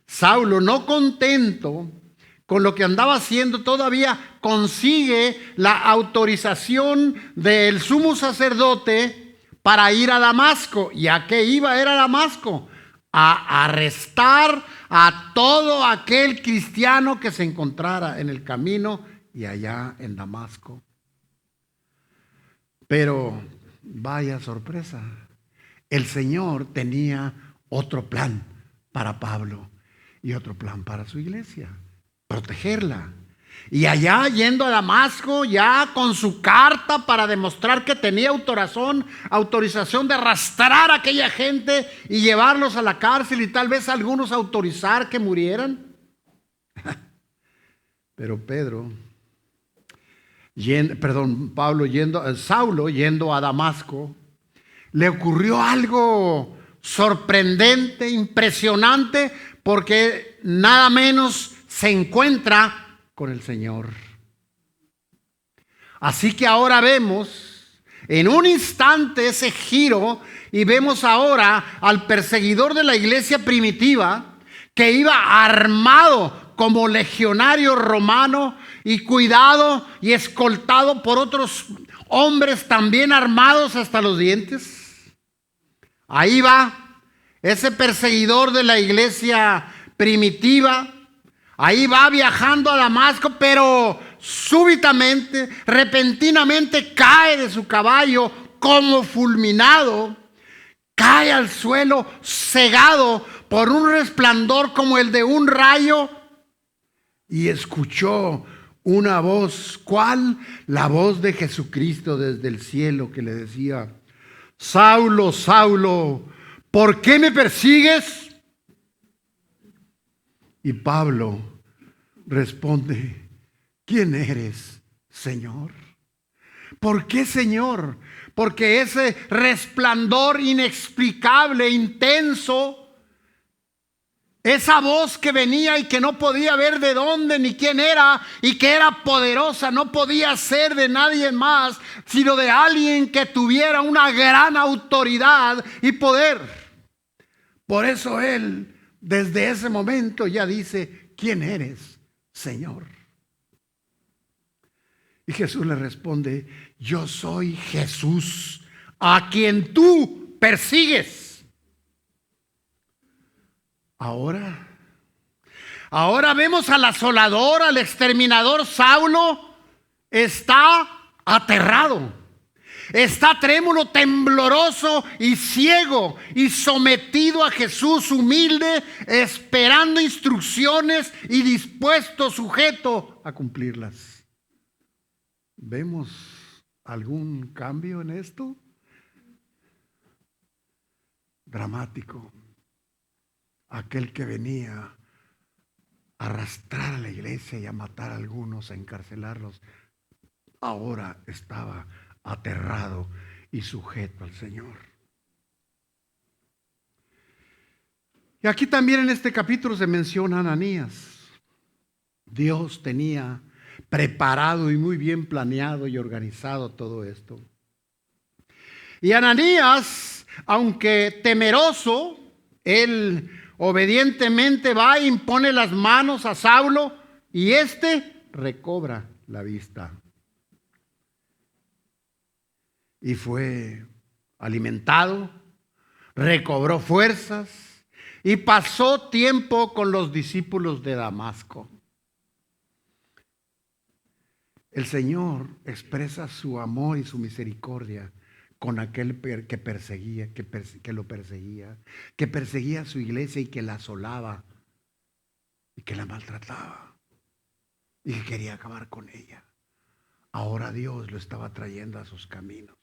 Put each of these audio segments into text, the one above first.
Saulo, no contento con lo que andaba haciendo, todavía consigue la autorización del sumo sacerdote para ir a Damasco. ¿Y a qué iba? Era Damasco. A arrestar a todo aquel cristiano que se encontrara en el camino y allá en Damasco. Pero vaya sorpresa, el Señor tenía otro plan para Pablo y otro plan para su iglesia: protegerla. Y allá yendo a Damasco, ya con su carta para demostrar que tenía autorización de arrastrar a aquella gente y llevarlos a la cárcel y tal vez algunos autorizar que murieran. Pero Saulo yendo a Damasco, le ocurrió algo sorprendente, impresionante, porque nada menos se encuentra con el Señor. Así que ahora vemos en un instante ese giro y vemos ahora al perseguidor de la iglesia primitiva, que iba armado como legionario romano y cuidado y escoltado por otros hombres también armados hasta los dientes. Ahí va ese perseguidor de la iglesia primitiva. Ahí va viajando a Damasco, pero súbitamente, repentinamente cae de su caballo como fulminado, cae al suelo cegado por un resplandor como el de un rayo, y escuchó una voz. ¿Cuál? La voz de Jesucristo desde el cielo, que le decía: Saulo, Saulo, ¿por qué me persigues? Y Pablo responde: ¿quién eres, Señor? ¿Por qué, Señor? Porque ese resplandor inexplicable, intenso, esa voz que venía y que no podía ver de dónde ni quién era, y que era poderosa, no podía ser de nadie más, sino de alguien que tuviera una gran autoridad y poder. Por eso él, desde ese momento, ya dice: ¿quién eres, Señor? Y Jesús le responde: yo soy Jesús, a quien tú persigues. Ahora vemos al asolador, al exterminador Saulo. Está aterrado, está trémulo, tembloroso y ciego, y sometido a Jesús, humilde, esperando instrucciones y dispuesto, sujeto a cumplirlas. ¿Vemos algún cambio en esto? Dramático. Aquel que venía a arrastrar a la iglesia y a matar a algunos, a encarcelarlos, ahora estaba aterrado y sujeto al Señor. Y aquí también en este capítulo se menciona a Ananías. Dios tenía preparado y muy bien planeado y organizado todo esto. Y Ananías, aunque temeroso, él obedientemente va e impone las manos a Saulo, y éste recobra la vista. Y fue alimentado, recobró fuerzas y pasó tiempo con los discípulos de Damasco. El Señor expresa su amor y su misericordia con aquel que perseguía, que lo perseguía, que perseguía a su iglesia y que la asolaba y que la maltrataba y que quería acabar con ella. Ahora Dios lo estaba trayendo a sus caminos.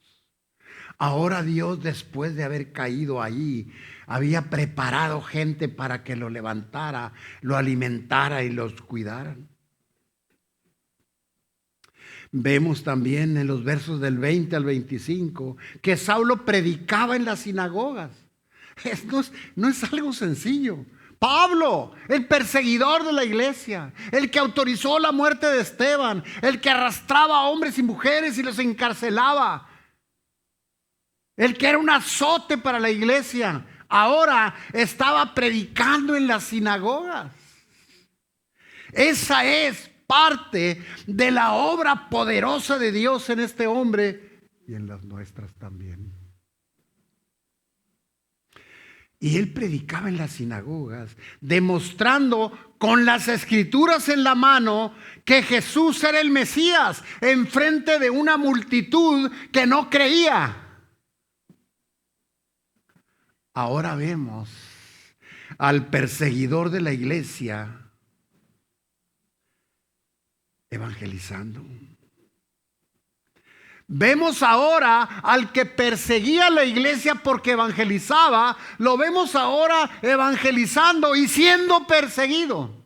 Ahora Dios, después de haber caído ahí, había preparado gente para que lo levantara, lo alimentara y los cuidara. Vemos también en los versos del 20 al 25 que Saulo predicaba en las sinagogas. No es algo sencillo. Pablo, el perseguidor de la iglesia, el que autorizó la muerte de Esteban, el que arrastraba a hombres y mujeres y los encarcelaba, el que era un azote para la iglesia, ahora estaba predicando en las sinagogas. Esa es parte de la obra poderosa de Dios en este hombre y en las nuestras también. Y él predicaba en las sinagogas, demostrando con las escrituras en la mano que Jesús era el Mesías, en frente de una multitud que no creía. Ahora vemos al perseguidor de la iglesia evangelizando. Vemos ahora al que perseguía la iglesia porque evangelizaba, lo vemos ahora evangelizando y siendo perseguido.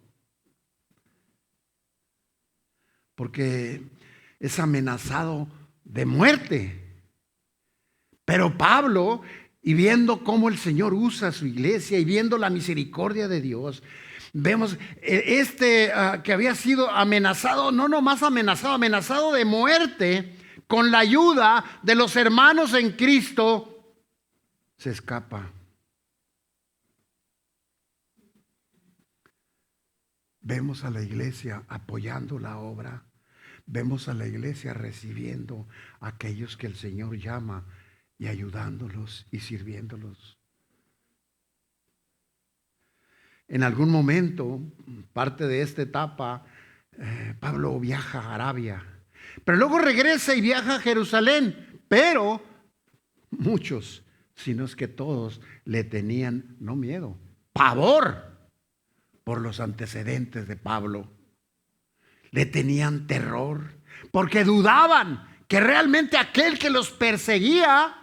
Porque es amenazado de muerte. Pero Pablo, y viendo cómo el Señor usa su iglesia y viendo la misericordia de Dios, vemos que había sido amenazado, no nomás amenazado, amenazado de muerte, con la ayuda de los hermanos en Cristo, se escapa. Vemos a la iglesia apoyando la obra. Vemos a la iglesia recibiendo a aquellos que el Señor llama y ayudándolos y sirviéndolos. En algún momento, parte de esta etapa, Pablo viaja a Arabia. Pero luego regresa y viaja a Jerusalén. Pero muchos, si no es que todos, le tenían, no miedo, pavor por los antecedentes de Pablo. Le tenían terror porque dudaban que realmente aquel que los perseguía,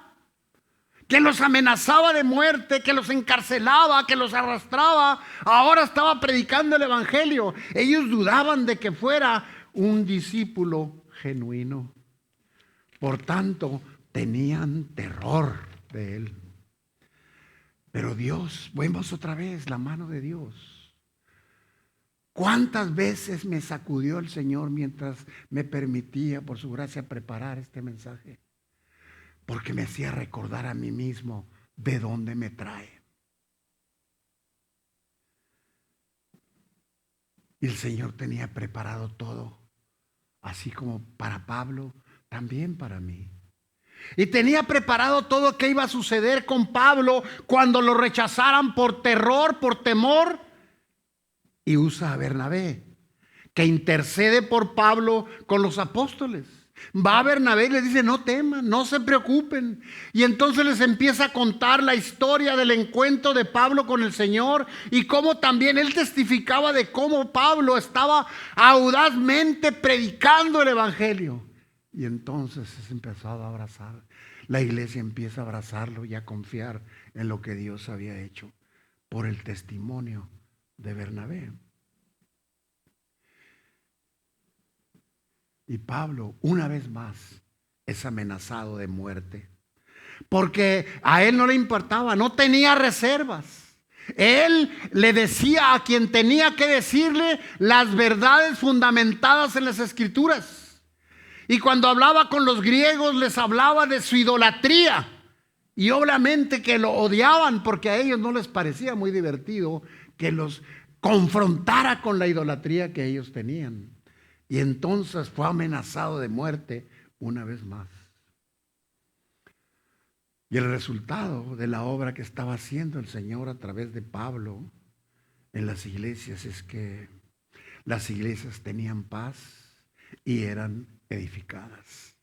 que los amenazaba de muerte, que los encarcelaba, que los arrastraba, ahora estaba predicando el evangelio. Ellos dudaban de que fuera un discípulo genuino. Por tanto, tenían terror de él. Pero Dios, vemos otra vez la mano de Dios. ¿Cuántas veces me sacudió el Señor mientras me permitía, por su gracia, preparar este mensaje? Porque me hacía recordar a mí mismo de dónde me trae. Y el Señor tenía preparado todo, así como para Pablo, también para mí. Y tenía preparado todo que iba a suceder con Pablo cuando lo rechazaran por terror, por temor. Y usa a Bernabé, que intercede por Pablo con los apóstoles. Va a Bernabé y les dice: no teman, no se preocupen. Y entonces les empieza a contar la historia del encuentro de Pablo con el Señor y cómo también él testificaba de cómo Pablo estaba audazmente predicando el evangelio. Y entonces es empezado a abrazar. La iglesia empieza a abrazarlo y a confiar en lo que Dios había hecho por el testimonio de Bernabé. Y Pablo, una vez más, es amenazado de muerte. Porque a él no le importaba, no tenía reservas. Él le decía a quien tenía que decirle las verdades fundamentadas en las Escrituras. Y cuando hablaba con los griegos, les hablaba de su idolatría. Y obviamente que lo odiaban porque a ellos no les parecía muy divertido que los confrontara con la idolatría que ellos tenían. Y entonces fue amenazado de muerte una vez más. Y el resultado de la obra que estaba haciendo el Señor a través de Pablo en las iglesias es que las iglesias tenían paz y eran edificadas.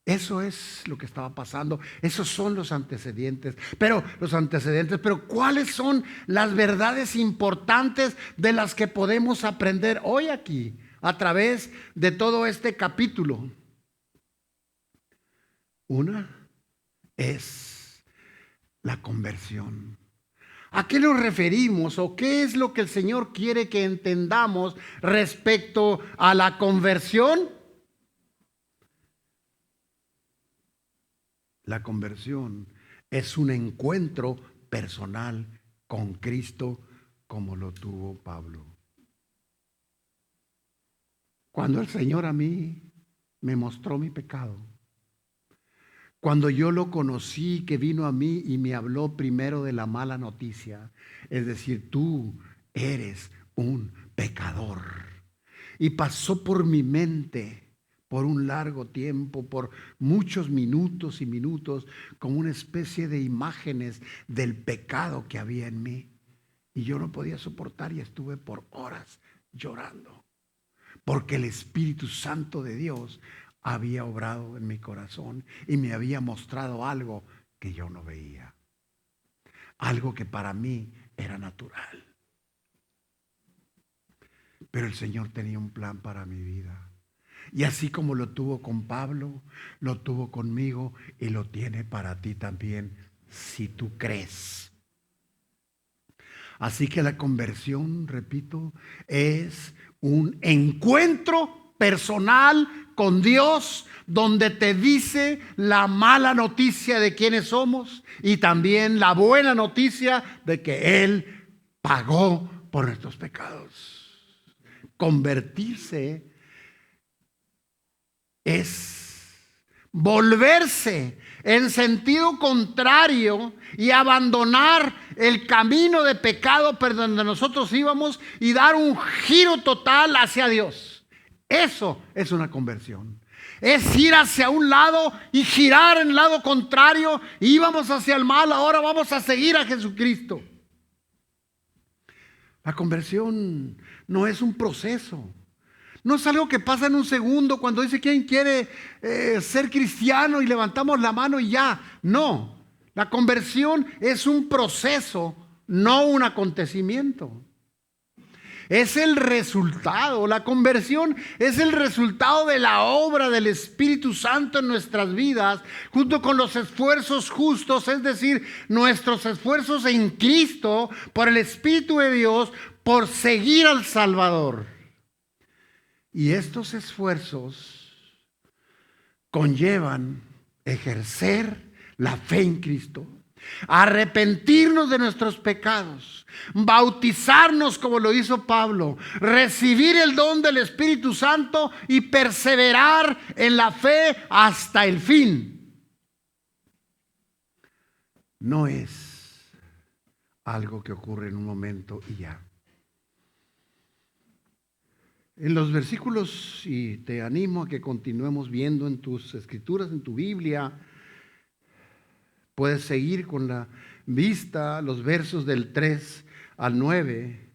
Eso es lo que estaba pasando. Esos son los antecedentes. Pero ¿cuáles son las verdades importantes de las que podemos aprender hoy aquí a través de todo este capítulo? Una es la conversión. ¿A qué nos referimos o qué es lo que el Señor quiere que entendamos respecto a la conversión? La conversión es un encuentro personal con Cristo como lo tuvo Pablo. Cuando el Señor a mí me mostró mi pecado, Cuando yo lo conocí, que vino a mí y me habló primero de la mala noticia, es decir, tú eres un pecador. Y pasó por mi mente por un largo tiempo, por muchos minutos y minutos, como una especie de imágenes del pecado que había en mí. Y yo no podía soportar y estuve por horas llorando, porque el Espíritu Santo de Dios había obrado en mi corazón y me había mostrado algo que yo no veía, algo que para mí era natural. Pero el Señor tenía un plan para mi vida. Y así como lo tuvo con Pablo, lo tuvo conmigo y lo tiene para ti también, si tú crees. Así que la conversión, repito, es un encuentro personal con Dios, donde te dice la mala noticia de quiénes somos y también la buena noticia de que Él pagó por nuestros pecados. Convertirse es volverse en sentido contrario y abandonar el camino de pecado por donde nosotros íbamos y dar un giro total hacia Dios. Eso es una conversión. Es ir hacia un lado y girar en el lado contrario. Íbamos hacia el mal, ahora vamos a seguir a Jesucristo. La conversión no es un proceso. No es algo que pasa en un segundo cuando dice quién quiere ser cristiano y levantamos la mano y ya. No, la conversión es un proceso, no un acontecimiento. Es el resultado, la conversión es el resultado de la obra del Espíritu Santo en nuestras vidas, junto con los esfuerzos justos, es decir, nuestros esfuerzos en Cristo por el Espíritu de Dios, por seguir al Salvador. Y estos esfuerzos conllevan ejercer la fe en Cristo, arrepentirnos de nuestros pecados, bautizarnos como lo hizo Pablo, recibir el don del Espíritu Santo y perseverar en la fe hasta el fin. No es algo que ocurre en un momento y ya. En los versículos, y te animo a que continuemos viendo en tus escrituras, en tu Biblia, puedes seguir con la vista los versos del 3 al 9.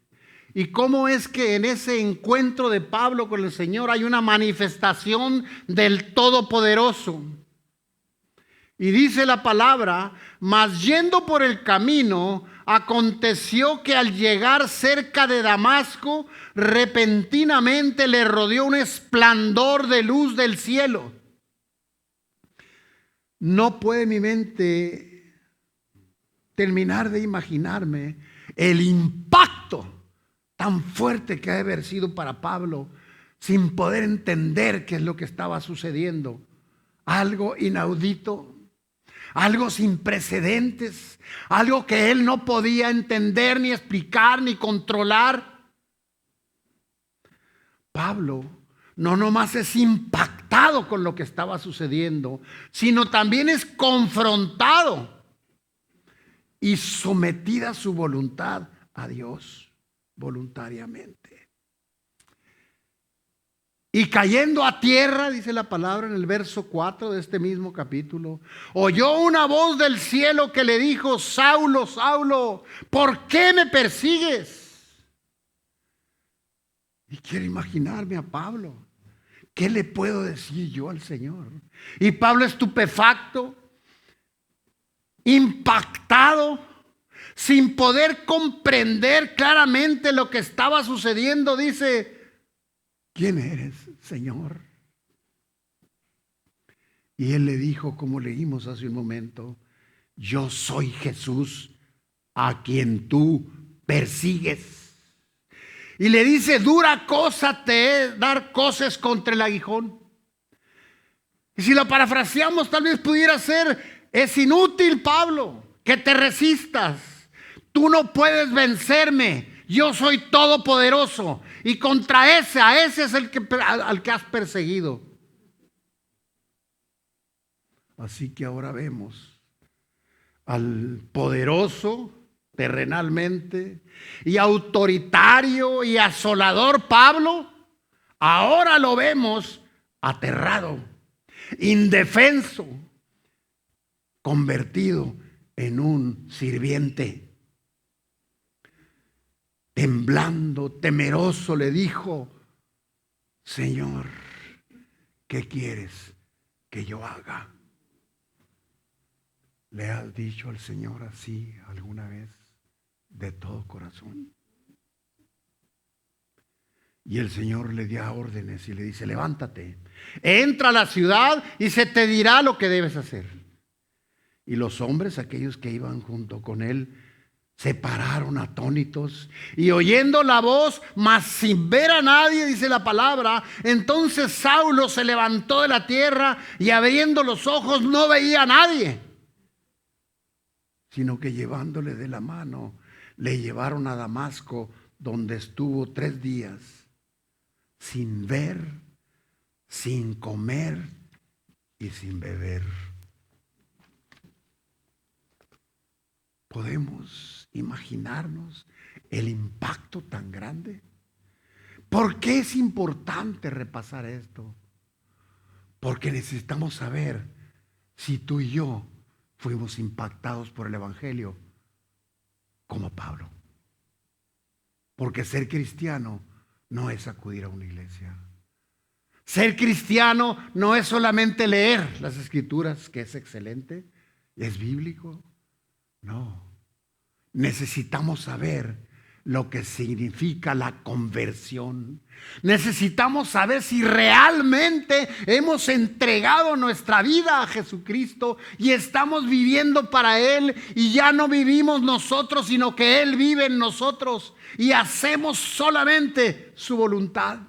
Y cómo es que en ese encuentro de Pablo con el Señor hay una manifestación del Todopoderoso. Y dice la palabra: mas yendo por el camino, aconteció que al llegar cerca de Damasco, repentinamente le rodeó un resplandor de luz del cielo. No puede mi mente terminar de imaginarme el impacto tan fuerte que ha de haber sido para Pablo, sin poder entender qué es lo que estaba sucediendo. Algo inaudito, algo sin precedentes, algo que él no podía entender, ni explicar, ni controlar. Pablo no nomás es impactado con lo que estaba sucediendo, sino también es confrontado y sometida su voluntad a Dios voluntariamente. Y cayendo a tierra, dice la palabra en el verso 4 de este mismo capítulo, oyó una voz del cielo que le dijo: Saulo, Saulo, ¿por qué me persigues? Y quiero imaginarme a Pablo. ¿Qué le puedo decir yo al Señor? Y Pablo, estupefacto, impactado, sin poder comprender claramente lo que estaba sucediendo, dice: ¿quién eres, Señor? Y él le dijo, como leímos hace un momento: yo soy Jesús, a quien tú persigues. Y le dice: dura cosa te es dar coces contra el aguijón. Y si lo parafraseamos, tal vez pudiera ser: es inútil, Pablo, que te resistas. Tú no puedes vencerme. Yo soy todopoderoso. Y contra a ese es al que has perseguido. Así que ahora vemos al poderoso terrenalmente y autoritario y asolador Pablo, ahora lo vemos aterrado, indefenso, convertido en un sirviente. Temblando, temeroso, le dijo: Señor, ¿qué quieres que yo haga? ¿Le has dicho al Señor así alguna vez de todo corazón? Y el Señor le dio órdenes y le dice: levántate, entra a la ciudad y se te dirá lo que debes hacer. Y los hombres, aquellos que iban junto con él, se pararon atónitos y oyendo la voz, mas sin ver a nadie, dice la palabra. Entonces Saulo se levantó de la tierra y abriendo los ojos no veía a nadie, sino que llevándole de la mano le llevaron a Damasco, donde estuvo 3 días sin ver, sin comer y sin beber. ¿Podemos imaginarnos el impacto tan grande? ¿Por qué es importante repasar esto? Porque necesitamos saber si tú y yo fuimos impactados por el Evangelio como Pablo. Porque ser cristiano no es acudir a una iglesia. Ser cristiano no es solamente leer las Escrituras, que es excelente, es bíblico. No. Necesitamos saber lo que significa la conversión. Necesitamos saber si realmente hemos entregado nuestra vida a Jesucristo y estamos viviendo para Él, y ya no vivimos nosotros, sino que Él vive en nosotros y hacemos solamente su voluntad.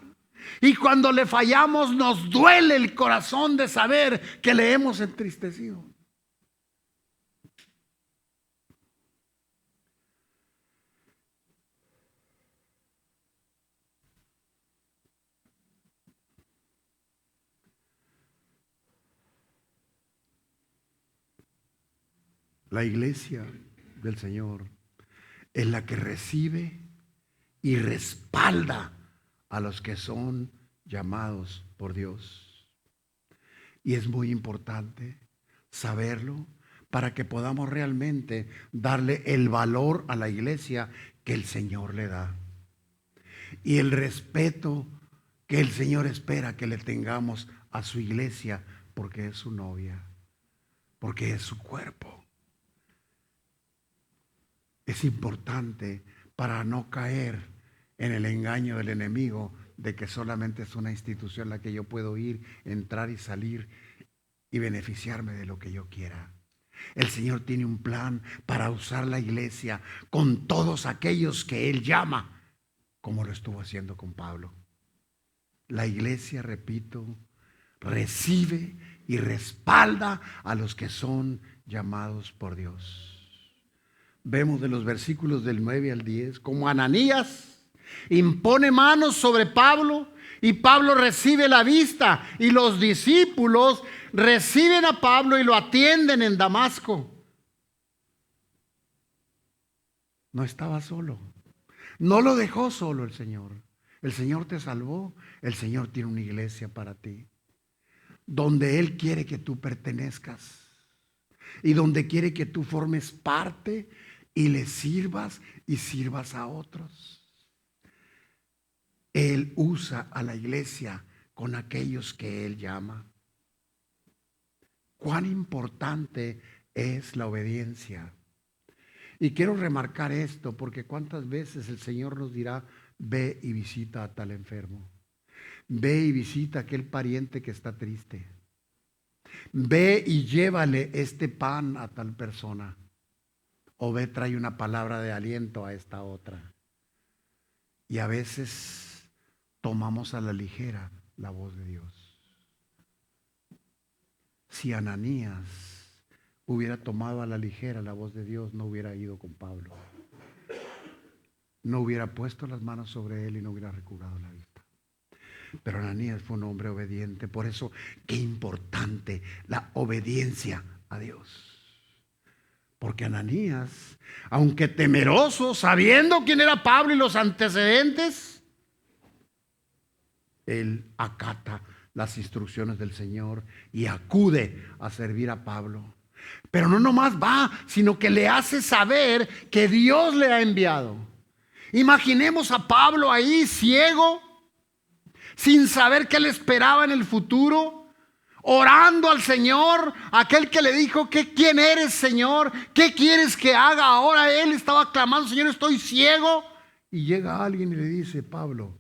Y cuando le fallamos, nos duele el corazón de saber que le hemos entristecido. La iglesia del Señor es la que recibe y respalda a los que son llamados por Dios. Y es muy importante saberlo para que podamos realmente darle el valor a la iglesia que el Señor le da y el respeto que el Señor espera que le tengamos a su iglesia, porque es su novia, porque es su cuerpo. Es importante para no caer en el engaño del enemigo de que solamente es una institución a la que yo puedo ir, entrar y salir y beneficiarme de lo que yo quiera. El Señor tiene un plan para usar la iglesia con todos aquellos que Él llama, como lo estuvo haciendo con Pablo. La iglesia, repito, recibe y respalda a los que son llamados por Dios. Vemos de los versículos del 9 al 10 como Ananías impone manos sobre Pablo y Pablo recibe la vista, y los discípulos reciben a Pablo y lo atienden en Damasco. No estaba solo, no lo dejó solo el Señor. El Señor te salvó, el Señor tiene una iglesia para ti, donde Él quiere que tú pertenezcas y donde quiere que tú formes parte y le sirvas y sirvas a otros. Él usa a la iglesia con aquellos que Él llama. Cuán importante es la obediencia. Y quiero remarcar esto porque cuántas veces el Señor nos dirá: ve y visita a tal enfermo, ve y visita a aquel pariente que está triste, ve y llévale este pan a tal persona, o ve, trae una palabra de aliento a esta otra. Y a veces tomamos a la ligera la voz de Dios. Si Ananías hubiera tomado a la ligera la voz de Dios, no hubiera ido con Pablo, no hubiera puesto las manos sobre él y no hubiera recobrado la vista. Pero Ananías fue un hombre obediente. Por eso, qué importante la obediencia a Dios. Porque Ananías, aunque temeroso, sabiendo quién era Pablo y los antecedentes, él acata las instrucciones del Señor y acude a servir a Pablo. Pero no nomás va, sino que le hace saber que Dios le ha enviado. Imaginemos a Pablo ahí ciego, sin saber qué le esperaba en el futuro, orando al Señor, aquel que le dijo que quién eres, Señor, qué quieres que haga. Ahora él estaba clamando, Señor, estoy ciego. Y llega alguien y le dice, Pablo,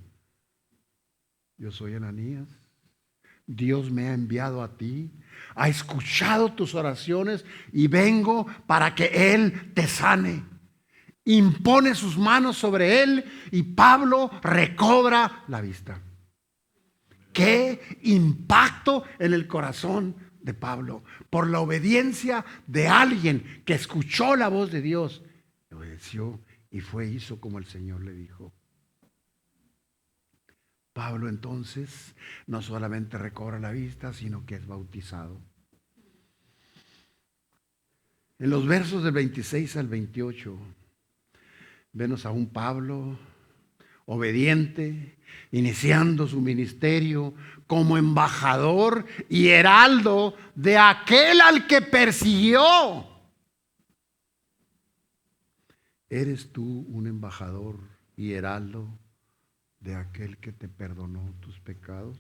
yo soy Ananías, Dios me ha enviado a ti, ha escuchado tus oraciones y vengo para que Él te sane. Impone sus manos sobre él y Pablo recobra la vista. Qué impacto en el corazón de Pablo por la obediencia de alguien que escuchó la voz de Dios, obedeció y hizo como el Señor le dijo. Pablo entonces no solamente recobra la vista, sino que es bautizado. En los versos del 26 al 28 vemos a un Pablo obediente, iniciando su ministerio como embajador y heraldo de aquel al que persiguió. ¿Eres tú un embajador y heraldo de aquel que te perdonó tus pecados?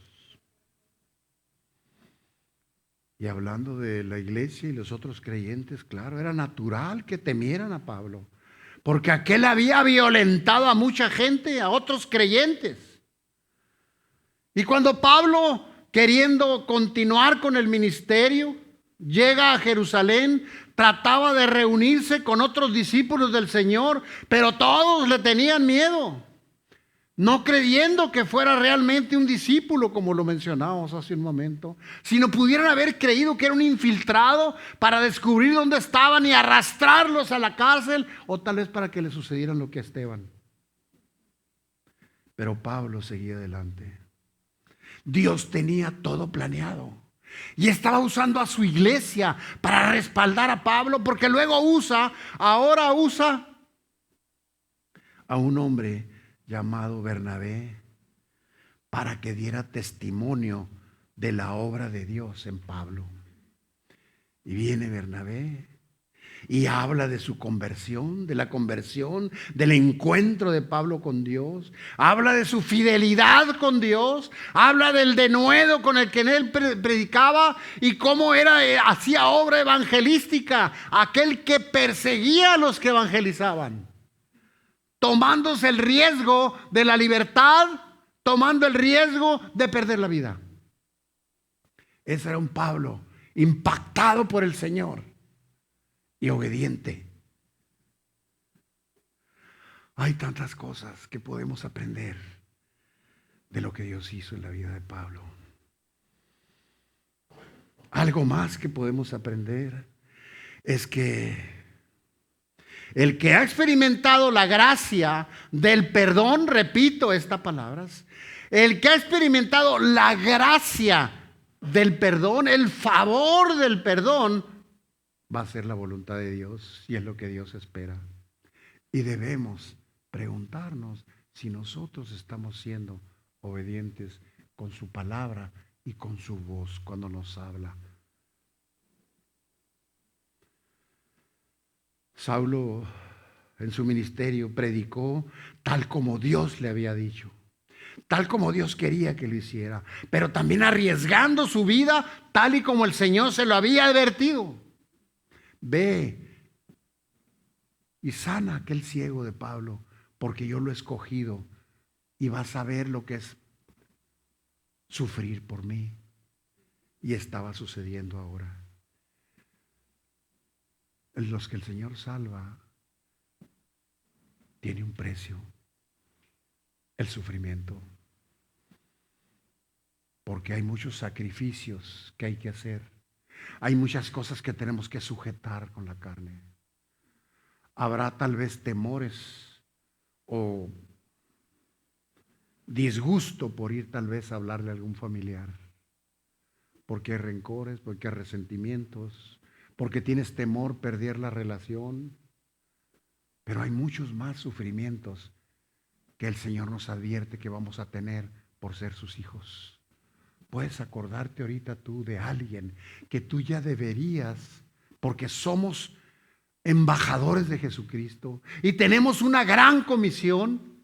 Y hablando de la iglesia y los otros creyentes, claro, era natural que temieran a Pablo, porque aquel había violentado a mucha gente, a otros creyentes. Y cuando Pablo, queriendo continuar con el ministerio, llega a Jerusalén, trataba de reunirse con otros discípulos del Señor, pero todos le tenían miedo, no creyendo que fuera realmente un discípulo, como lo mencionábamos hace un momento, sino pudieran haber creído que era un infiltrado para descubrir dónde estaban y arrastrarlos a la cárcel, o tal vez para que le sucedieran lo que a Esteban. Pero Pablo seguía adelante. Dios tenía todo planeado y estaba usando a su iglesia para respaldar a Pablo, porque luego ahora usa a un hombre llamado Bernabé para que diera testimonio de la obra de Dios en Pablo. Y viene Bernabé y habla de su conversión, de la conversión, del encuentro de Pablo con Dios. Habla de su fidelidad con Dios. Habla del denuedo con el que en él predicaba y cómo hacía obra evangelística, aquel que perseguía a los que evangelizaban, tomándose el riesgo de la libertad, tomando el riesgo de perder la vida. Ese era un Pablo impactado por el Señor y obediente. Hay tantas cosas que podemos aprender de lo que Dios hizo en la vida de Pablo. Algo más que podemos aprender es que el que ha experimentado la gracia del perdón, repito estas palabras, el que ha experimentado la gracia del perdón, el favor del perdón, va a ser la voluntad de Dios y es lo que Dios espera. Y debemos preguntarnos si nosotros estamos siendo obedientes con su palabra y con su voz cuando nos habla. Saulo en su ministerio predicó tal como Dios le había dicho, tal como Dios quería que lo hiciera, pero también arriesgando su vida tal y como el Señor se lo había advertido. Ve y sana a aquel ciego de Pablo, porque yo lo he escogido y vas a ver lo que es sufrir por mí. Y estaba sucediendo ahora. Los que el Señor salva tiene un precio, el sufrimiento, porque hay muchos sacrificios que hay que hacer, hay muchas cosas que tenemos que sujetar con la carne. Habrá tal vez temores o disgusto por ir tal vez a hablarle a algún familiar, porque hay rencores, porque hay resentimientos, porque tienes temor perder la relación. Pero hay muchos más sufrimientos que el Señor nos advierte que vamos a tener por ser sus hijos. Puedes acordarte ahorita tú de alguien que tú ya deberías, porque somos embajadores de Jesucristo y tenemos una gran comisión.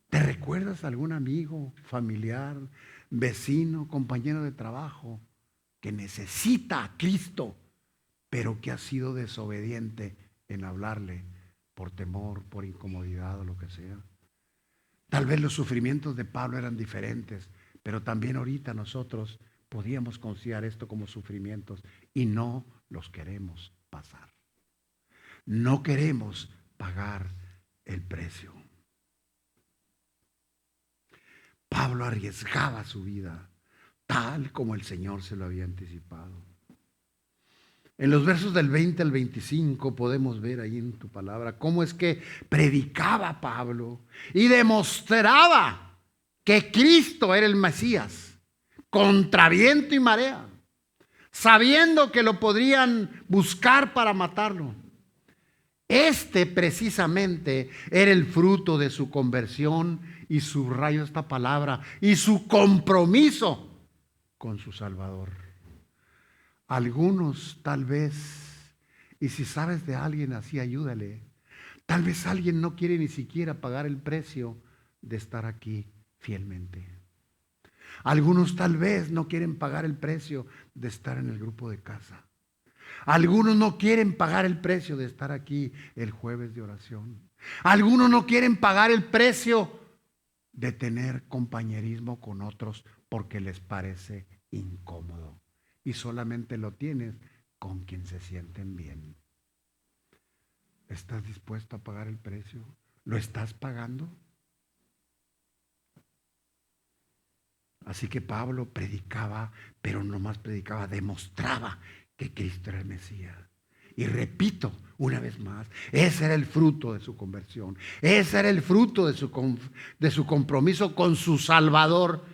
¿Te recuerdas a algún amigo, familiar, vecino, compañero de trabajo que necesita a Cristo, pero que ha sido desobediente en hablarle por temor, por incomodidad o lo que sea? Tal vez los sufrimientos de Pablo eran diferentes, pero también ahorita nosotros podíamos considerar esto como sufrimientos y no los queremos pasar. No queremos pagar el precio. Pablo arriesgaba su vida tal como el Señor se lo había anticipado. En los versos del 20 al 25 podemos ver ahí en tu palabra cómo es que predicaba Pablo y demostraba que Cristo era el Mesías, contra viento y marea, sabiendo que lo podrían buscar para matarlo. Este precisamente era el fruto de su conversión, y subrayo esta palabra, y su compromiso con su Salvador. Algunos tal vez, y si sabes de alguien así, ayúdale. Tal vez alguien no quiere ni siquiera pagar el precio de estar aquí fielmente. Algunos tal vez no quieren pagar el precio de estar en el grupo de casa. Algunos no quieren pagar el precio de estar aquí el jueves de oración. Algunos no quieren pagar el precio de tener compañerismo con otros porque les parece incómodo. Y solamente lo tienes con quien se sienten bien. ¿Estás dispuesto a pagar el precio? ¿Lo estás pagando? Así que Pablo predicaba, pero no más predicaba, demostraba que Cristo era el Mesías. Y repito una vez más, ese era el fruto de su conversión. Ese era el fruto de su compromiso con su Salvador.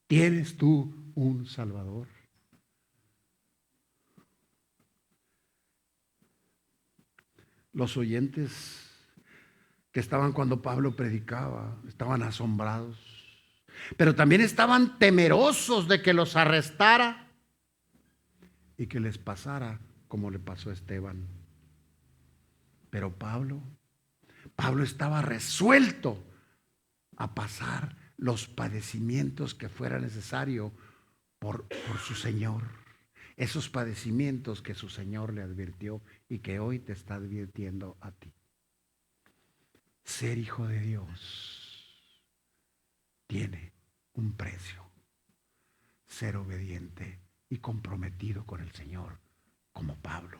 ¿Tienes tú un Salvador? Los oyentes que estaban cuando Pablo predicaba estaban asombrados, pero también estaban temerosos de que los arrestara y que les pasara como le pasó a Esteban. Pero Pablo estaba resuelto a pasar los padecimientos que fuera necesario por su Señor. Esos padecimientos que su Señor le advirtió y que hoy te está advirtiendo a ti. Ser hijo de Dios tiene un precio. Ser obediente y comprometido con el Señor, como Pablo.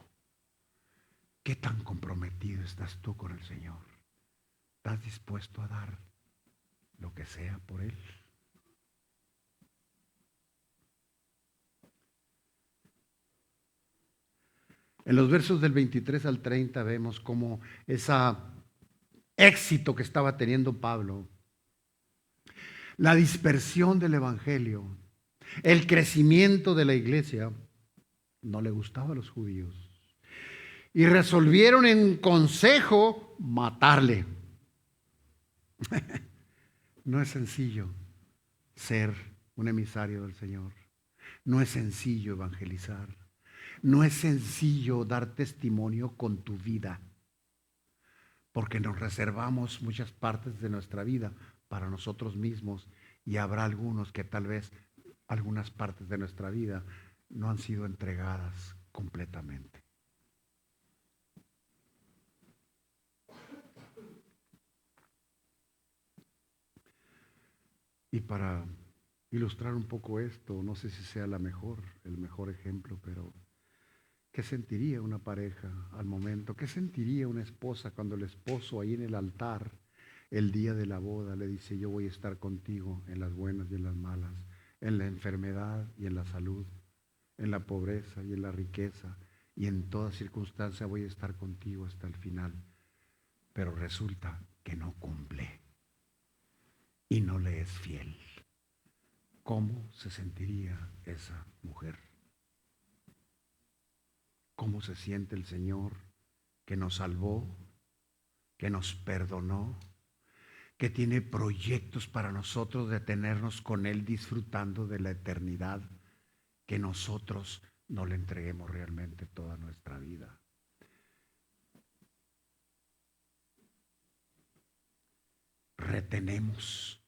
¿Qué tan comprometido estás tú con el Señor? ¿Estás dispuesto a dar lo que sea por Él? En los versos del 23 al 30 vemos cómo ese éxito que estaba teniendo Pablo, la dispersión del evangelio, el crecimiento de la iglesia, no le gustaba a los judíos. Y resolvieron en consejo matarle. No es sencillo ser un emisario del Señor. No es sencillo evangelizar. No es sencillo dar testimonio con tu vida, porque nos reservamos muchas partes de nuestra vida para nosotros mismos y habrá algunos que tal vez algunas partes de nuestra vida no han sido entregadas completamente. Y para ilustrar un poco esto, no sé si sea el mejor ejemplo, pero ¿qué sentiría una pareja al momento? ¿Qué sentiría una esposa cuando el esposo ahí en el altar, el día de la boda, le dice: yo voy a estar contigo en las buenas y en las malas, en la enfermedad y en la salud, en la pobreza y en la riqueza, y en toda circunstancia voy a estar contigo hasta el final? Pero resulta que no cumple. y no le es fiel. ¿Cómo se sentiría esa mujer? ¿Cómo se siente el Señor que nos salvó, que nos perdonó, que tiene proyectos para nosotros de tenernos con Él disfrutando de la eternidad, que nosotros no le entreguemos realmente toda nuestra vida? Retenemos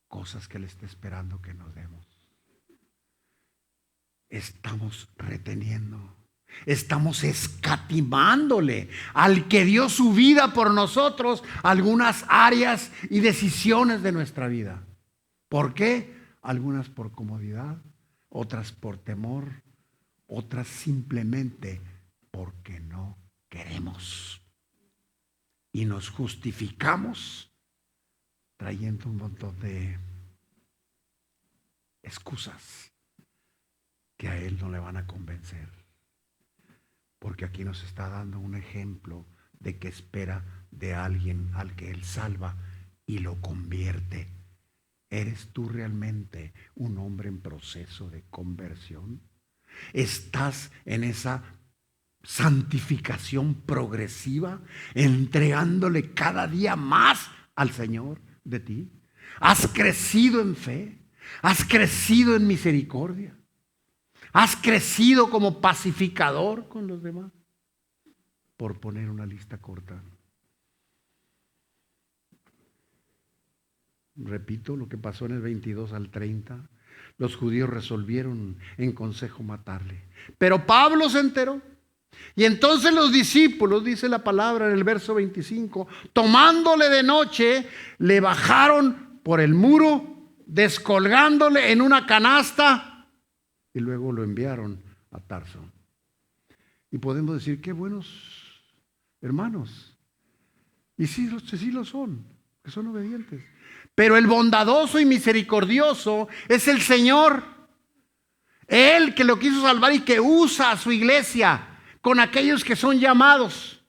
cosas que Él está esperando que nos demos. Estamos reteniendo, estamos escatimándole al que dio su vida por nosotros algunas áreas y decisiones de nuestra vida. ¿Por qué? Algunas por comodidad, otras por temor, otras simplemente porque no queremos. Y nos justificamos trayendo un montón de excusas que a Él no le van a convencer. Porque aquí nos está dando un ejemplo de que espera de alguien al que Él salva y lo convierte. ¿Eres tú realmente un hombre en proceso de conversión? ¿Estás en esa santificación progresiva, entregándole cada día más al Señor de ti? ¿Has crecido en fe? ¿Has crecido en misericordia? ¿Has crecido como pacificador con los demás? Por poner una lista corta. Repito lo que pasó en el 22 al 30. Los judíos resolvieron en consejo matarle. Pero Pablo se enteró. Y entonces los discípulos, dice la palabra en el verso 25, tomándole de noche, le bajaron por el muro, descolgándole en una canasta, y luego lo enviaron a Tarso. Y podemos decir, qué buenos hermanos. Y sí lo son, que son obedientes. Pero el bondadoso y misericordioso es el Señor. Él que lo quiso salvar y que usa a su iglesia con aquellos que son llamados.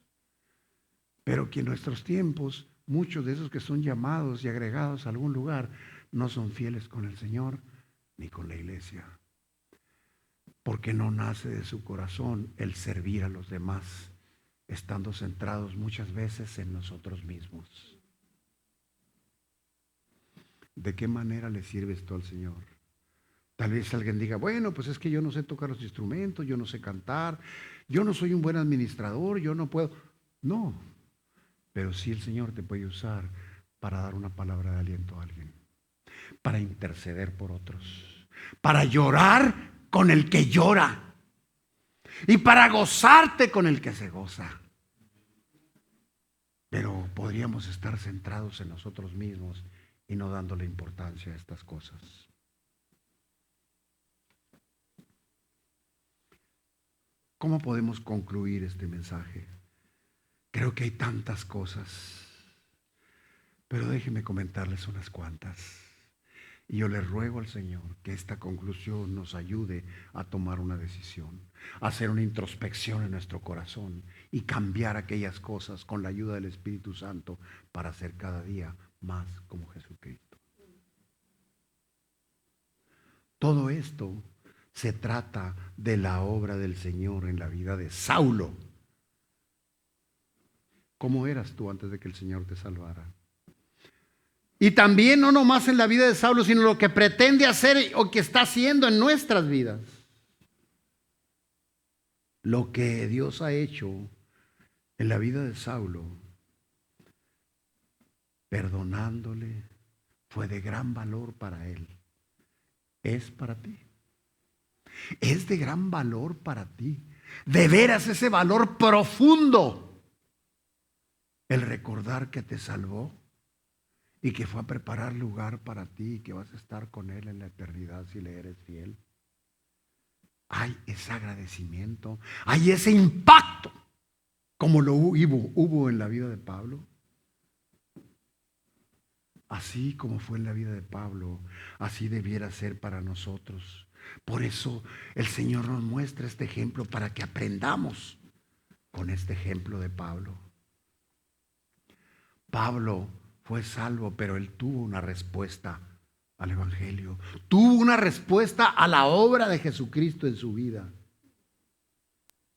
Pero que en nuestros tiempos, muchos de esos que son llamados y agregados a algún lugar, no son fieles con el Señor ni con la iglesia. Porque no nace de su corazón el servir a los demás, estando centrados muchas veces en nosotros mismos. ¿De qué manera le sirves tú al Señor? Tal vez alguien diga, bueno, pues es que yo no sé tocar los instrumentos, yo no sé cantar, yo no soy un buen administrador, yo no puedo. No, pero sí el Señor te puede usar para dar una palabra de aliento a alguien, para interceder por otros, para llorar con el que llora y para gozarte con el que se goza. Pero podríamos estar centrados en nosotros mismos y no dándole importancia a estas cosas. ¿Cómo podemos concluir este mensaje? Creo que hay tantas cosas, pero déjenme comentarles unas cuantas. Y yo le ruego al Señor que esta conclusión nos ayude a tomar una decisión, a hacer una introspección en nuestro corazón y cambiar aquellas cosas con la ayuda del Espíritu Santo para ser cada día más como Jesucristo. Todo esto se trata de la obra del Señor en la vida de Saulo. ¿Cómo eras tú antes de que el Señor te salvara? Y también no nomás en la vida de Saulo, sino lo que pretende hacer o que está haciendo en nuestras vidas. Lo que Dios ha hecho en la vida de Saulo, perdonándole, fue de gran valor para él. Es para ti. Es de gran valor para ti. De veras ese valor profundo. El recordar que te salvó y que fue a preparar lugar para ti y que vas a estar con Él en la eternidad si le eres fiel. Hay ese agradecimiento, hay ese impacto como lo hubo en la vida de Pablo. Así como fue en la vida de Pablo, así debiera ser para nosotros. Por eso el Señor nos muestra este ejemplo para que aprendamos con este ejemplo de Pablo. Pablo fue salvo, pero él tuvo una respuesta al Evangelio. Tuvo una respuesta a la obra de Jesucristo en su vida.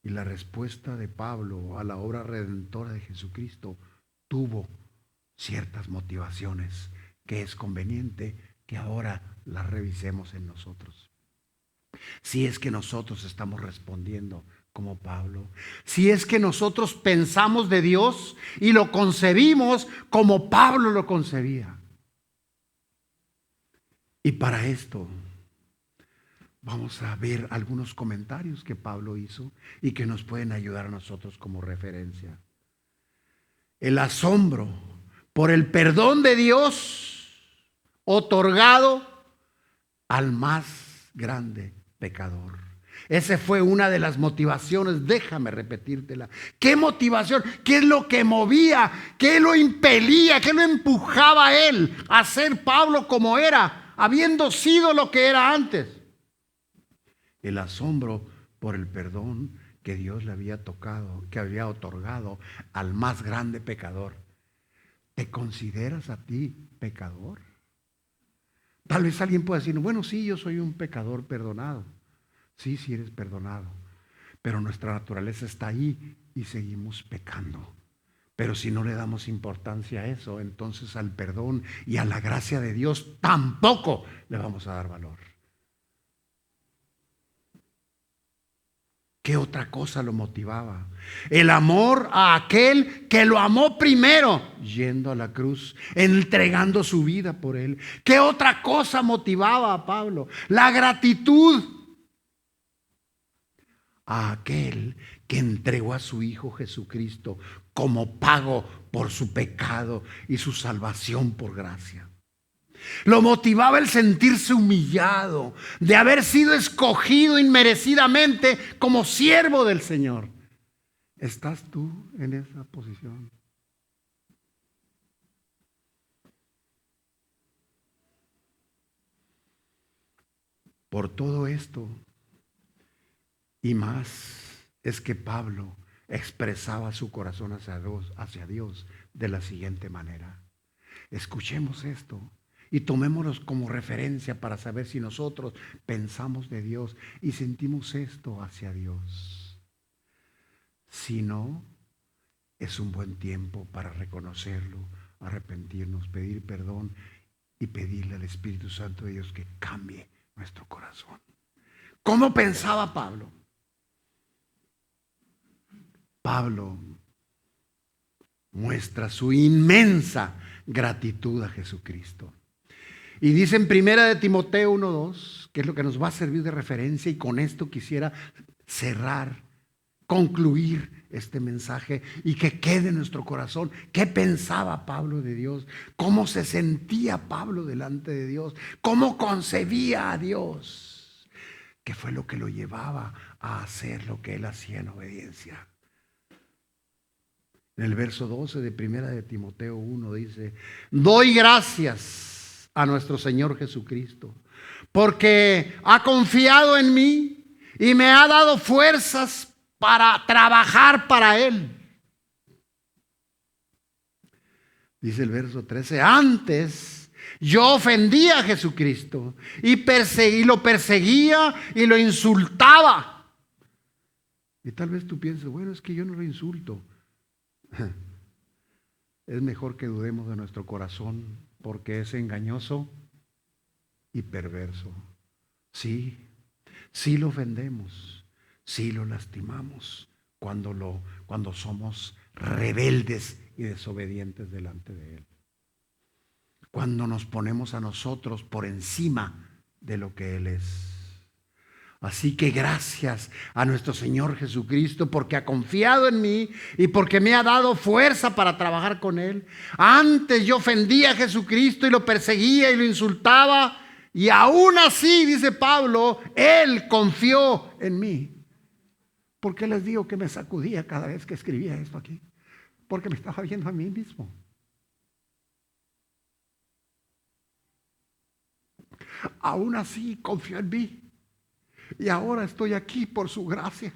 Y la respuesta de Pablo a la obra redentora de Jesucristo tuvo ciertas motivaciones que es conveniente que ahora las revisemos en nosotros. Si es que nosotros estamos respondiendo como Pablo, si es que nosotros pensamos de Dios y lo concebimos como Pablo lo concebía. Y para esto vamos a ver algunos comentarios que Pablo hizo y que nos pueden ayudar a nosotros como referencia. El asombro por el perdón de Dios otorgado al más grande pecador. Esa fue una de las motivaciones, déjame repetírtela. ¿Qué motivación? ¿Qué es lo que movía? ¿Qué lo impelía? ¿Qué lo empujaba a él a ser Pablo como era, habiendo sido lo que era antes? El asombro por el perdón que Dios le había tocado, que había otorgado al más grande pecador. ¿Te consideras a ti pecador? Tal vez alguien pueda decir, bueno, sí, yo soy un pecador perdonado. Sí, sí eres perdonado, pero nuestra naturaleza está ahí y seguimos pecando. Pero si no le damos importancia a eso, entonces al perdón y a la gracia de Dios tampoco le vamos a dar valor. ¿Qué otra cosa lo motivaba? El amor a aquel que lo amó primero, yendo a la cruz, entregando su vida por él. ¿Qué otra cosa motivaba a Pablo? La gratitud a aquel que entregó a su Hijo Jesucristo como pago por su pecado y su salvación por gracia. Lo motivaba el sentirse humillado de haber sido escogido inmerecidamente como siervo del Señor. ¿Estás tú en esa posición? Por todo esto y más es que Pablo expresaba su corazón hacia Dios de la siguiente manera. Escuchemos esto y tomémoslos como referencia para saber si nosotros pensamos de Dios y sentimos esto hacia Dios. Si no, es un buen tiempo para reconocerlo, arrepentirnos, pedir perdón y pedirle al Espíritu Santo de Dios que cambie nuestro corazón. ¿Cómo pensaba Pablo? Pablo muestra su inmensa gratitud a Jesucristo. Y dice en 1 Timoteo 1:2, que es lo que nos va a servir de referencia, y con esto quisiera cerrar, concluir este mensaje y que quede en nuestro corazón. ¿Qué pensaba Pablo de Dios? ¿Cómo se sentía Pablo delante de Dios? ¿Cómo concebía a Dios? ¿Qué fue lo que lo llevaba a hacer lo que él hacía en obediencia? En el verso 12 de 1 Timoteo 1 dice: doy gracias a nuestro Señor Jesucristo, porque ha confiado en mí y me ha dado fuerzas para trabajar para Él. Dice el verso 13: antes yo ofendía a Jesucristo y lo perseguía y lo insultaba. Y tal vez tú pienses, bueno, es que yo no lo insulto. Es mejor que dudemos de nuestro corazón, porque es engañoso y perverso. Sí, sí lo ofendemos, sí lo lastimamos cuando somos rebeldes y desobedientes delante de Él. Cuando nos ponemos a nosotros por encima de lo que Él es. Así que gracias a nuestro Señor Jesucristo porque ha confiado en mí y porque me ha dado fuerza para trabajar con Él. Antes yo ofendía a Jesucristo y lo perseguía y lo insultaba, y aún así, dice Pablo, Él confió en mí. ¿Por qué les digo que me sacudía cada vez que escribía esto aquí? Porque me estaba viendo a mí mismo. Aún así confió en mí. Y ahora estoy aquí por su gracia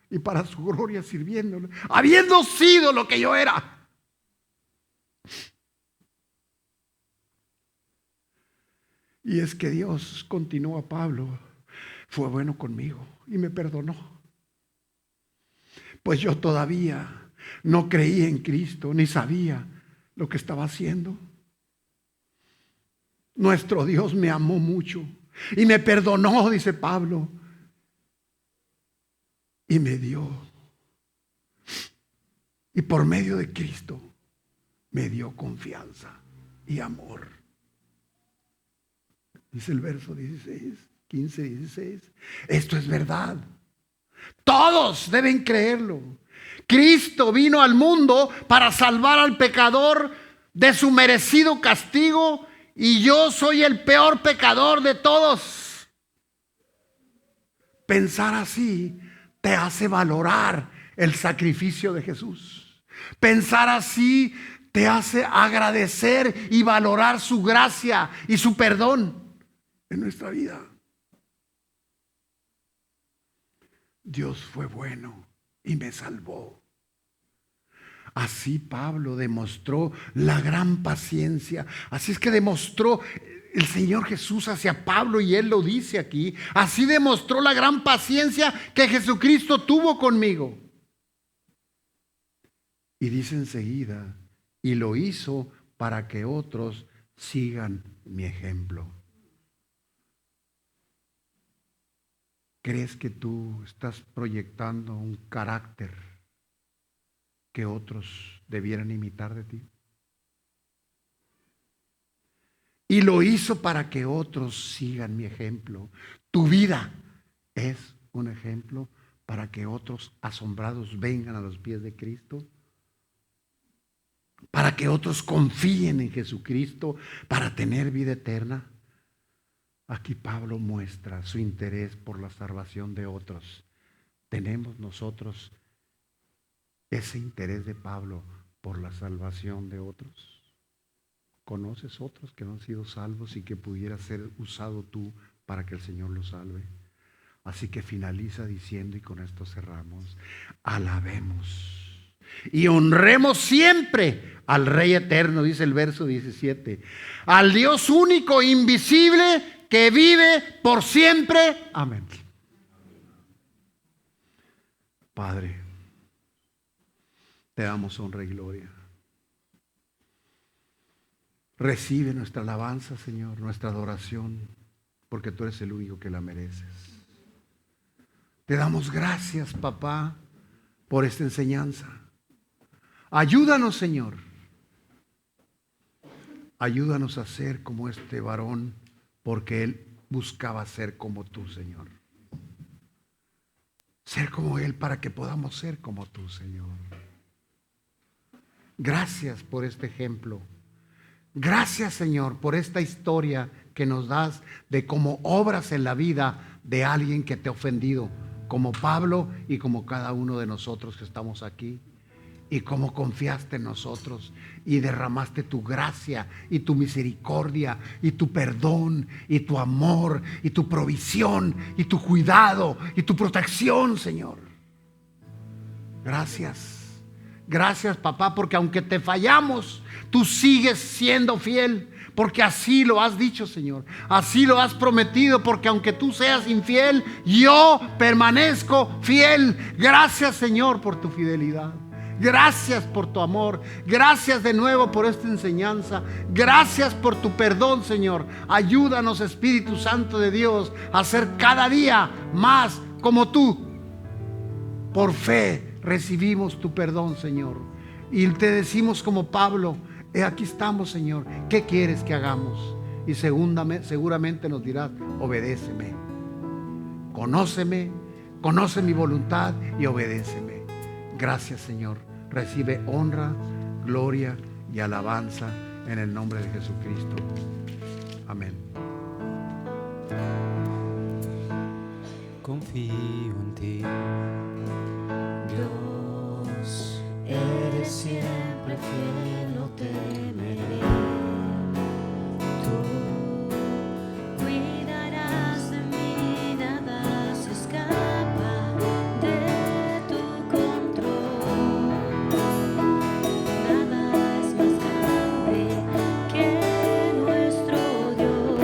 y para su gloria sirviéndole, habiendo sido lo que yo era. Y es que Dios, continúa Pablo, fue bueno conmigo y me perdonó. Pues yo todavía no creía en Cristo, ni sabía lo que estaba haciendo. Nuestro Dios me amó mucho y me perdonó, dice Pablo, y me dio. Y por medio de Cristo me dio confianza y amor. Dice el verso 15, 16. Esto es verdad. Todos deben creerlo. Cristo vino al mundo para salvar al pecador de su merecido castigo, y yo soy el peor pecador de todos. Pensar así te hace valorar el sacrificio de Jesús. Pensar así te hace agradecer y valorar su gracia y su perdón en nuestra vida. Dios fue bueno y me salvó. Así Pablo demostró la gran paciencia. Así es que demostró el Señor Jesús hacia Pablo, y Él lo dice aquí. Así demostró la gran paciencia que Jesucristo tuvo conmigo. Y dice enseguida, y lo hizo para que otros sigan mi ejemplo. ¿Crees que tú estás proyectando un carácter que otros debieran imitar de ti? Y lo hizo para que otros sigan mi ejemplo. Tu vida es un ejemplo para que otros asombrados vengan a los pies de Cristo, para que otros confíen en Jesucristo para tener vida eterna. Aquí Pablo muestra su interés por la salvación de otros. ¿Tenemos nosotros ese interés de Pablo por la salvación de otros? ¿Conoces otros que no han sido salvos y que pudiera ser usado tú para que el Señor los salve? Así que finaliza diciendo, y con esto cerramos: alabemos y honremos siempre al Rey eterno, dice el verso 17, al Dios único, invisible, que vive por siempre. Amén. Padre, te damos honra y gloria. Recibe nuestra alabanza, Señor, nuestra adoración, porque tú eres el único que la mereces. Te damos gracias, papá, por esta enseñanza. Ayúdanos, Señor. Ayúdanos a ser como este varón, porque él buscaba ser como tú, Señor. Ser como él para que podamos ser como tú, Señor. Gracias por este ejemplo. Gracias, Señor, por esta historia que nos das de cómo obras en la vida de alguien que te ha ofendido, como Pablo y como cada uno de nosotros que estamos aquí. Y cómo confiaste en nosotros y derramaste tu gracia y tu misericordia y tu perdón y tu amor y tu provisión y tu cuidado y tu protección, Señor. Gracias. Gracias, papá, porque aunque te fallamos, tú sigues siendo fiel, porque así lo has dicho, Señor. Así lo has prometido, porque aunque tú seas infiel, yo permanezco fiel. Gracias, Señor, por tu fidelidad. Gracias por tu amor. Gracias de nuevo por esta enseñanza. Gracias por tu perdón, Señor. Ayúdanos, Espíritu Santo de Dios, a ser cada día más como tú. Por fe recibimos tu perdón, Señor. Y te decimos como Pablo: aquí estamos, Señor. ¿Qué quieres que hagamos? Y seguramente nos dirás: obedéceme. Conóceme, conoce mi voluntad y obedéceme. Gracias, Señor. Recibe honra, gloria y alabanza en el nombre de Jesucristo. Amén. Confío en ti, Dios, eres siempre fiel, no temeré. Tú cuidarás de mí, nada se escapa de tu control. Nada es más grande que nuestro Dios.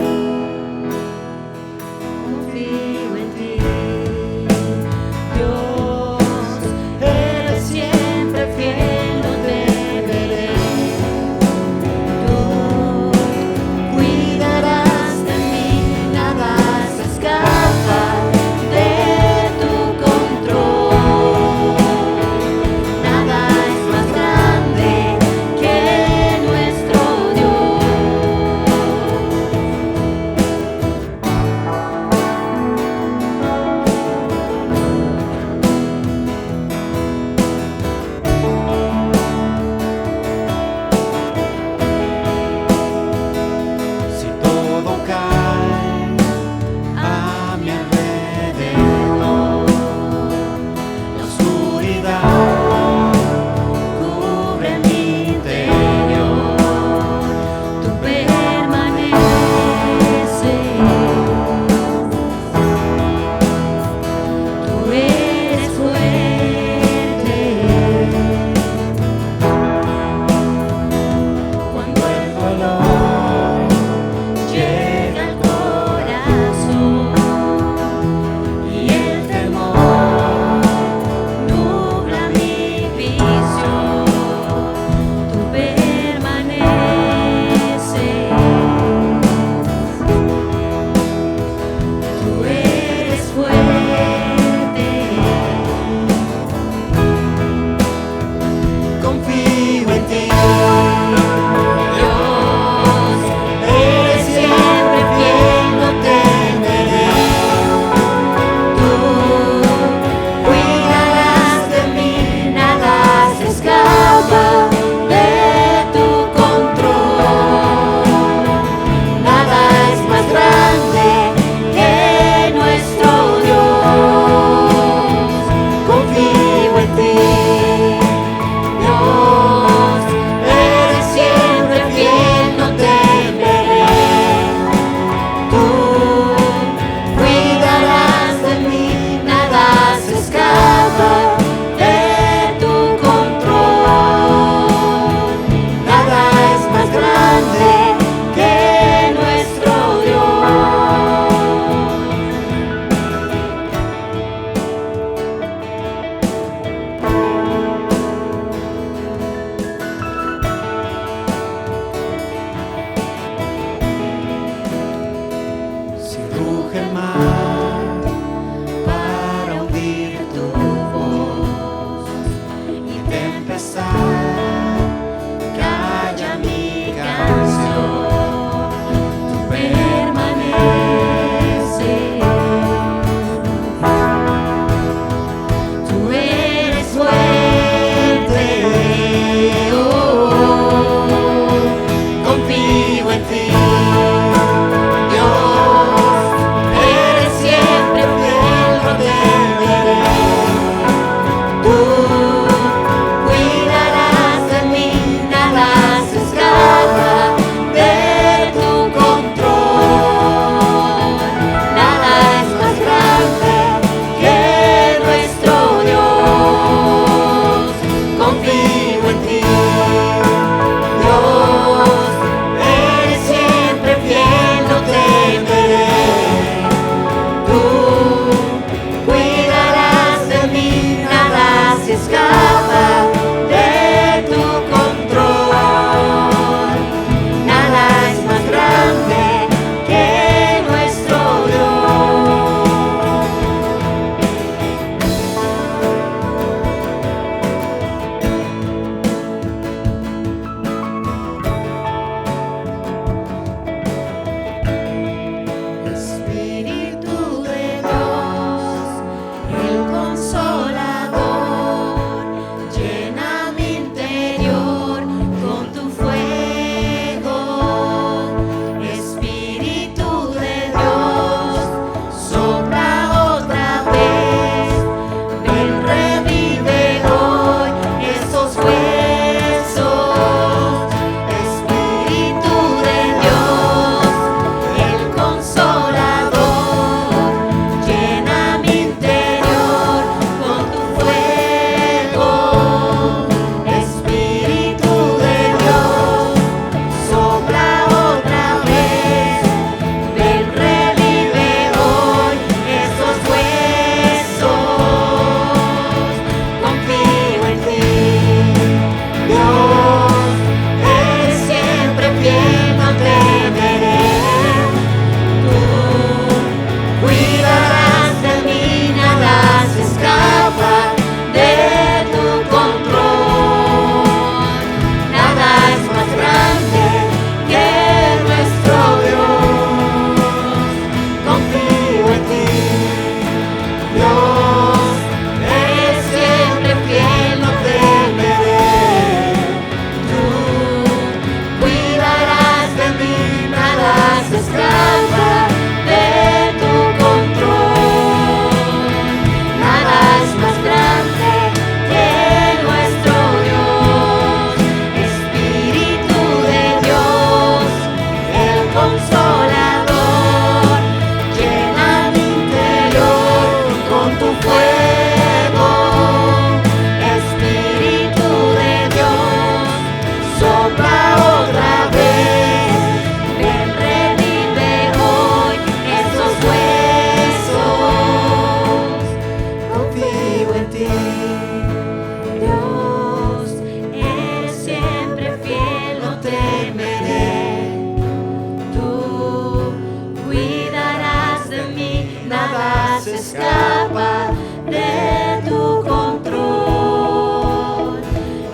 escapa de tu control.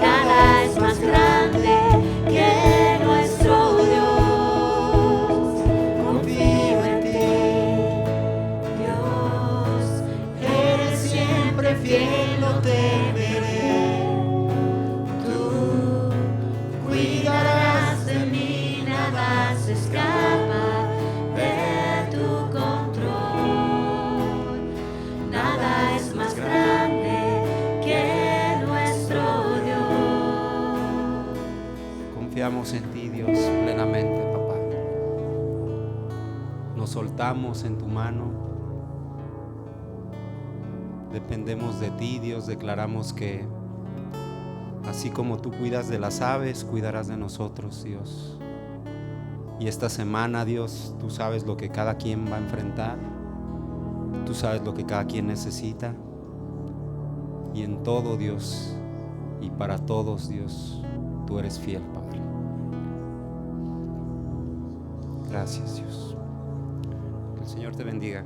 Nada es más grande que nuestro Dios. Confío en ti, Dios. Eres siempre fiel, no temeré. Tú cuidarás de mí, nada se escapa de tu control. Nada es más grande que nuestro Dios. Confiamos en ti, Dios, plenamente, papá. Nos soltamos en tu mano. Dependemos de ti, Dios. Declaramos que así como tú cuidas de las aves, cuidarás de nosotros, Dios. Y esta semana, Dios, tú sabes lo que cada quien va a enfrentar. Tú sabes lo que cada quien necesita. Y en todo, Dios, y para todos, Dios, tú eres fiel, Padre. Gracias, Dios. Que el Señor te bendiga.